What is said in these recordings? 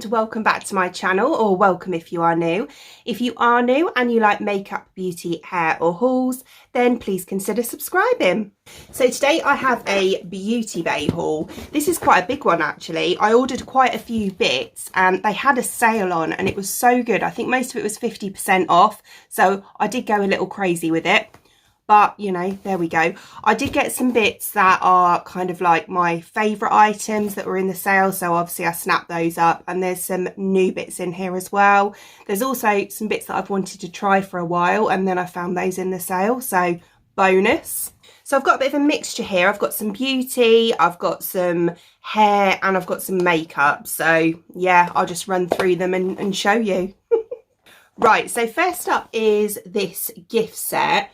and welcome back to my channel, or welcome if you are new. If you are new and you like makeup, beauty, hair or hauls, then please consider subscribing. So today I have a Beauty Bay haul. This is quite a big one actually. I ordered quite a few bits and they had a sale on and it was so good. I think most of it was 50% off, so I did go a little crazy with it. But, you know, there we go. I did get some bits that are kind of like my favourite items that were in the sale. So obviously I snapped those up, and there's some new bits in here as well. There's also some bits that I've wanted to try for a while, and then I found those in the sale. So bonus. So I've got a bit of a mixture here. I've got some beauty, I've got some hair, and I've got some makeup. So yeah, I'll just run through them and show you. Right, so first up is this gift set.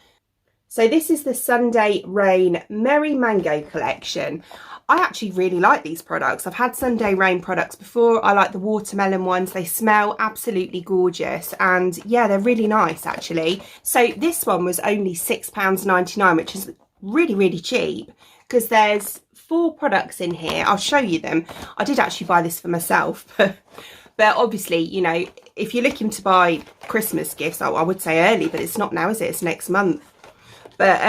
So this is the Sunday Rain Merry Mango collection. I actually really like these products. I've had Sunday Rain products before. I like the watermelon ones. They smell absolutely gorgeous. And yeah, they're really nice actually. So this one was only £6.99, which is really, really cheap because there's 4 products in here. I'll show you them. I did actually buy this for myself. But obviously, you know, if you're looking to buy Christmas gifts, I would say early, but it's not now, is it? It's next month. But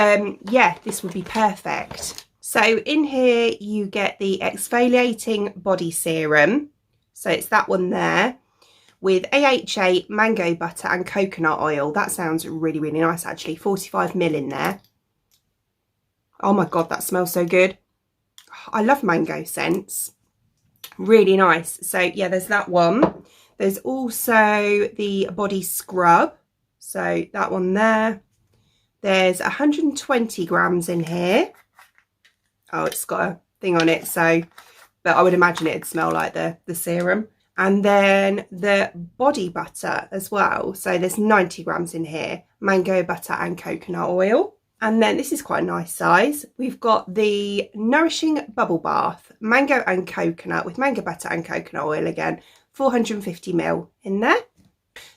yeah, this would be perfect. So in here you get the exfoliating body serum. So it's that one there with AHA, mango butter and coconut oil. That sounds really, really nice actually. 45ml in there. Oh my God, that smells so good. I love mango scents. Really nice. So yeah, there's that one. There's also the body scrub. So that one there. There's 120 grams in here. Oh, it's got a thing on it, so, but I would imagine it'd smell like the serum. And then the body butter as well. So there's 90 grams in here, mango butter and coconut oil. And then this is quite a nice size. We've got the Nourishing Bubble Bath, mango and coconut with mango butter and coconut oil again, 450ml in there.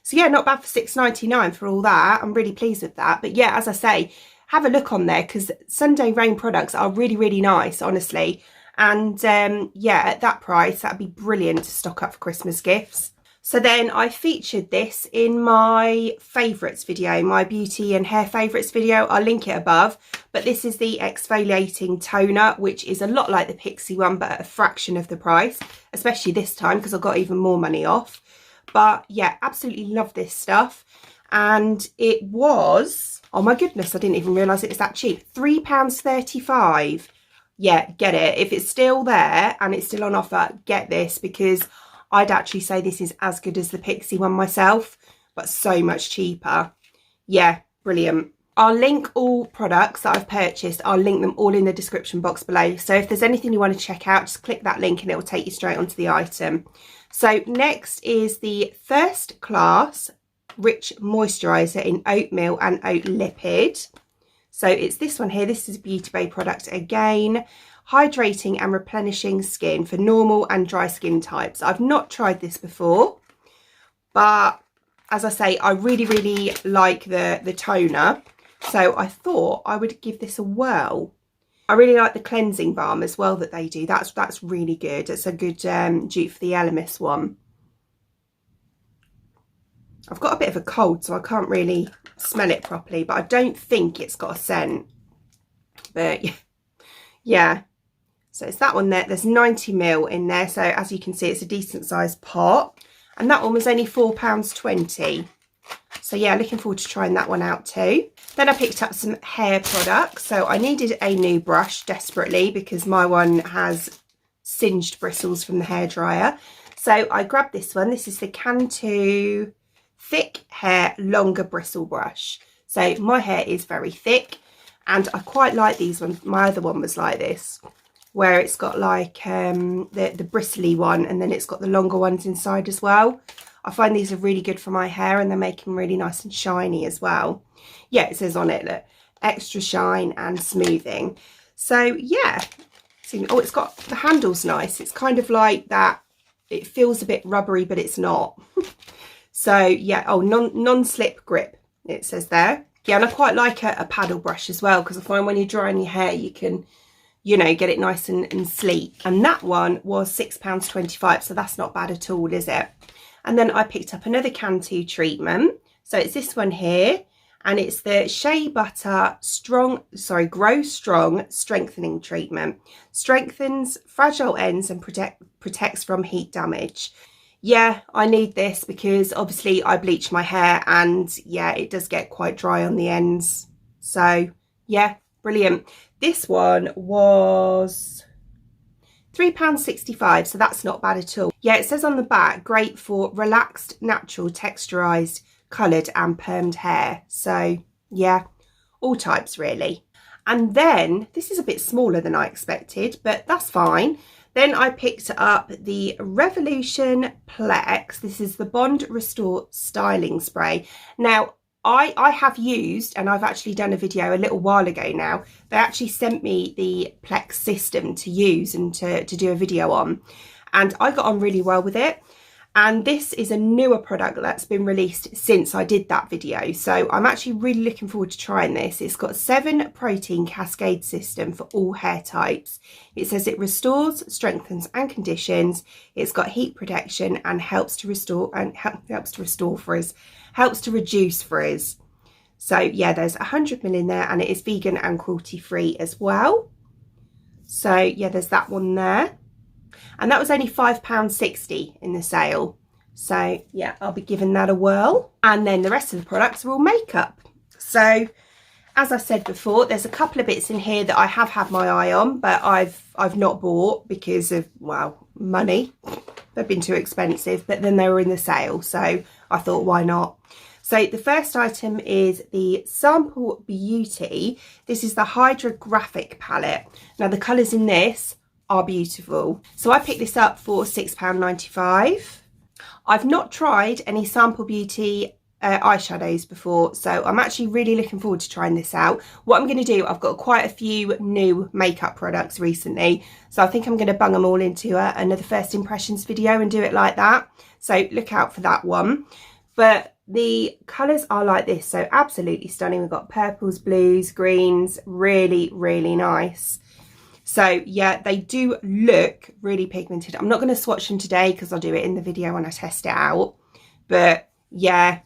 So yeah, not bad for £6.99 for all that. I'm really pleased with that. But yeah, as I say, have a look on there because Sunday Rain products are really, really nice, honestly. And yeah, at that price, that'd be brilliant to stock up for Christmas gifts. So then I featured this in my favourites video, my beauty and hair favourites video. I'll link it above. But this is the exfoliating toner, which is a lot like the Pixie one, but at a fraction of the price, especially this time because I got even more money off. But yeah, absolutely love this stuff. And it was, oh my goodness, I didn't even realise it was that cheap. £3.35. Yeah, get it. If it's still there and it's still on offer, get this, because I'd actually say this is as good as the Pixie one myself, but so much cheaper. Yeah, brilliant. I'll link all products that I've purchased. I'll link them all in the description box below. So if there's anything you want to check out, just click that link and it will take you straight onto the item. So next is the First Class Rich Moisturizer in Oatmeal and Oat Lipid. So it's this one here. This is a Beauty Bay product again. Hydrating and replenishing skin for normal and dry skin types. I've not tried this before, but as I say, I really, really like the toner. So I thought I would give this a whirl. I really like the cleansing balm as well that they do. That's really good. It's a good dupe for the Elemis one. I've got a bit of a cold, so I can't really smell it properly, but I don't think it's got a scent. But yeah. So it's that one there. There's 90ml in there. So as you can see, it's a decent sized pot. And that one was only £4.20. So yeah, looking forward to trying that one out too. Then I picked up some hair products. So I needed a new brush desperately because my one has singed bristles from the hairdryer. So I grabbed this one. This is the Cantu Thick Hair Longer Bristle Brush. So my hair is very thick and I quite like these ones. My other one was like this, where it's got like the bristly one and then it's got the longer ones inside as well. I find these are really good for my hair and they make them really nice and shiny as well. Yeah, it says on it that extra shine and smoothing. So yeah, oh, it's got the handle's nice. It's kind of like that. It feels a bit rubbery, but it's not. So yeah, oh, non-slip grip, it says there. Yeah, and I quite like a paddle brush as well because I find when you're drying your hair, you can you know, get it nice and sleek. And that one was £6.25, so that's not bad at all, is it? And then I picked up another Cantu treatment. So it's this one here, and it's the Shea Butter Grow Strong Strengthening Treatment. Strengthens fragile ends and protects from heat damage. Yeah, I need this because obviously I bleach my hair, and yeah, it does get quite dry on the ends. So yeah, brilliant. This one was £3.65, so that's not bad at all. Yeah, it says on the back, great for relaxed, natural, texturized, coloured and permed hair. So yeah, all types really. And then this is a bit smaller than I expected, but that's fine. Then I picked up the Revolutionplex. This is the Bond Restore Styling Spray. Now, I have used, and I've actually done a video a little while ago now. They actually sent me the Plex system to use and to do a video on. And I got on really well with it. And this is a newer product that's been released since I did that video. So I'm actually really looking forward to trying this. It's got a 7-protein cascade system for all hair types. It says it restores, strengthens and conditions. It's got heat protection and helps to reduce frizz. So yeah, there's 100 ml in there, and it is vegan and cruelty free as well. So yeah, there's that one there. And that was only £5.60 in the sale. So yeah, I'll be giving that a whirl. And then the rest of the products are all makeup. So as I said before, there's a couple of bits in here that I have had my eye on, but I've not bought because of, well, money. They've been too expensive, but then they were in the sale, so I thought, why not? So the first item is the Sample Beauty. This is the Hydrographic palette. Now the colours in this are beautiful. So I picked this up for £6.95. I've not tried any Sample Beauty eyeshadows before, so I'm actually really looking forward to trying this out. What I'm going to do, I've got quite a few new makeup products recently, so I think I'm going to bung them all into another first impressions video and do it like that. So look out for that one. But the colours are like this, so absolutely stunning. We've got purples, blues, greens, really, really nice. So yeah, they do look really pigmented. I'm not going to swatch them today because I'll do it in the video when I test it out. But yeah,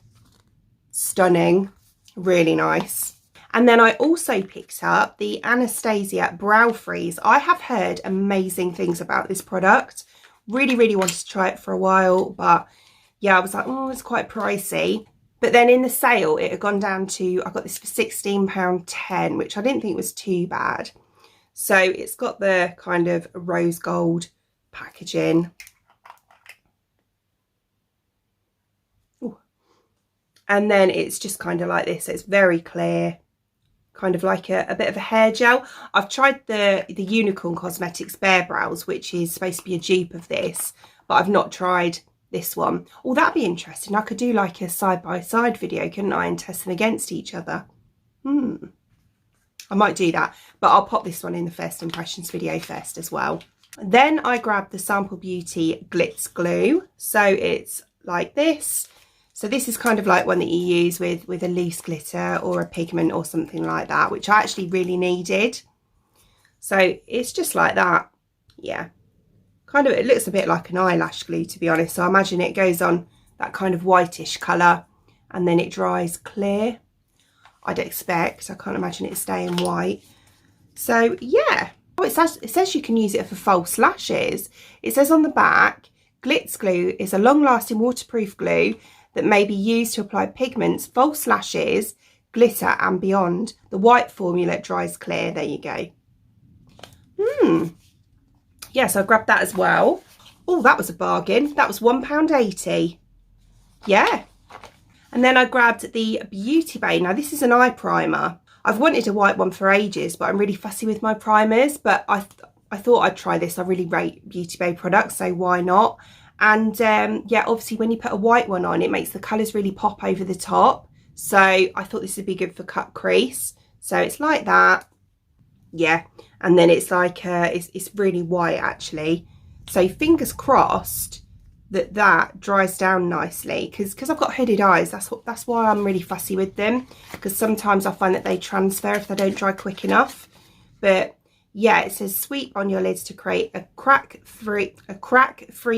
stunning, really nice. And then I also picked up the Anastasia Brow Freeze. I have heard amazing things about this product. Really, really wanted to try it for a while, but yeah, I was like, oh, it's quite pricey. But then in the sale, it had gone down to, I got this for £16.10, which I didn't think was too bad. So it's got the kind of rose gold packaging. Ooh. And then it's just kind of like this. So it's very clear, kind of like a bit of a hair gel. I've tried the Unicorn Cosmetics Bare Brows, which is supposed to be a dupe of this, but I've not tried this one. Oh, that'd be interesting. I could do like a side-by-side video, couldn't I, and test them against each other. I might do that, but I'll pop this one in the first impressions video first as well. Then I grabbed the Sample Beauty Glitz Glue. So it's like this. So this is kind of like one that you use with a loose glitter or a pigment or something like that, which I actually really needed. So it's just like that. Yeah. Kind of, it looks a bit like an eyelash glue, to be honest. So I imagine it goes on that kind of whitish colour and then it dries clear. I'd expect. I can't imagine it staying white. So yeah. Oh, it says you can use it for false lashes. It says on the back, Glitz Glue is a long-lasting waterproof glue that may be used to apply pigments, false lashes, glitter and beyond. The white formula dries clear. There you go. Yeah, so I grabbed that as well. Oh, that was a bargain. That was £1.80. Yeah. And then I grabbed the Beauty Bay. Now this is an eye primer. I've wanted a white one for ages, but I'm really fussy with my primers. But I thought I'd try this. I really rate Beauty Bay products, so why not? And yeah, obviously when you put a white one on, it makes the colours really pop over the top. So I thought this would be good for cut crease. So it's like that. Yeah. And then it's like, it's really white actually. So fingers crossed that dries down nicely, because I've got hooded eyes. That's why I'm really fussy with them, because sometimes I find that they transfer if they don't dry quick enough. But yeah, it says sweep on your lids to create a crack-free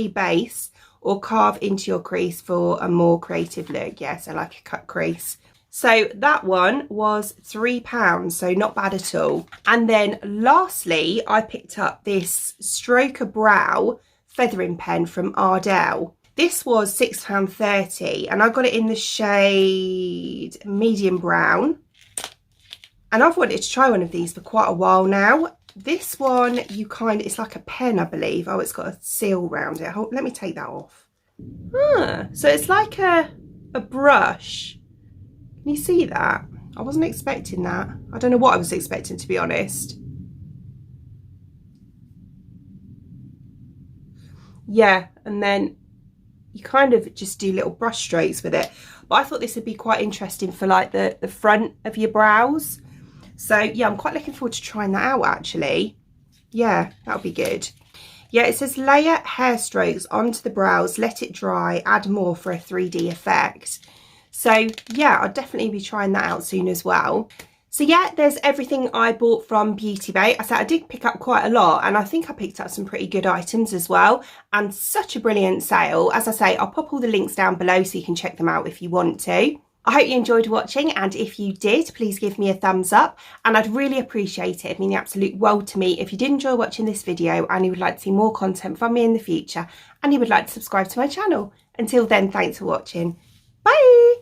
base or carve into your crease for a more creative look. Yeah, so like a cut crease. So that one was £3, so not bad at all. And then lastly, I picked up this Stroke a Brow feathering pen from Ardell. This was £6.30 and I got it in the shade medium brown. And I've wanted to try one of these for quite a while now. This one, it's like a pen, I believe. Oh, it's got a seal around it. Let me take that off. So it's like a brush. Can you see that? I wasn't expecting that. I don't know what I was expecting, to be honest. Yeah, and then you kind of just do little brush strokes with it. But I thought this would be quite interesting for like the front of your brows. So yeah, I'm quite looking forward to trying that out actually. Yeah, that'll be good. Yeah, it says layer hair strokes onto the brows, let it dry, add more for a 3D effect. So yeah, I'll definitely be trying that out soon as well. So yeah, there's everything I bought from Beauty Bay. I said I did pick up quite a lot and I think I picked up some pretty good items as well, and such a brilliant sale. As I say, I'll pop all the links down below so you can check them out if you want to. I hope you enjoyed watching, and if you did, please give me a thumbs up and I'd really appreciate it. It'd mean the absolute world to me if you did enjoy watching this video and you would like to see more content from me in the future and you would like to subscribe to my channel. Until then, thanks for watching. Bye!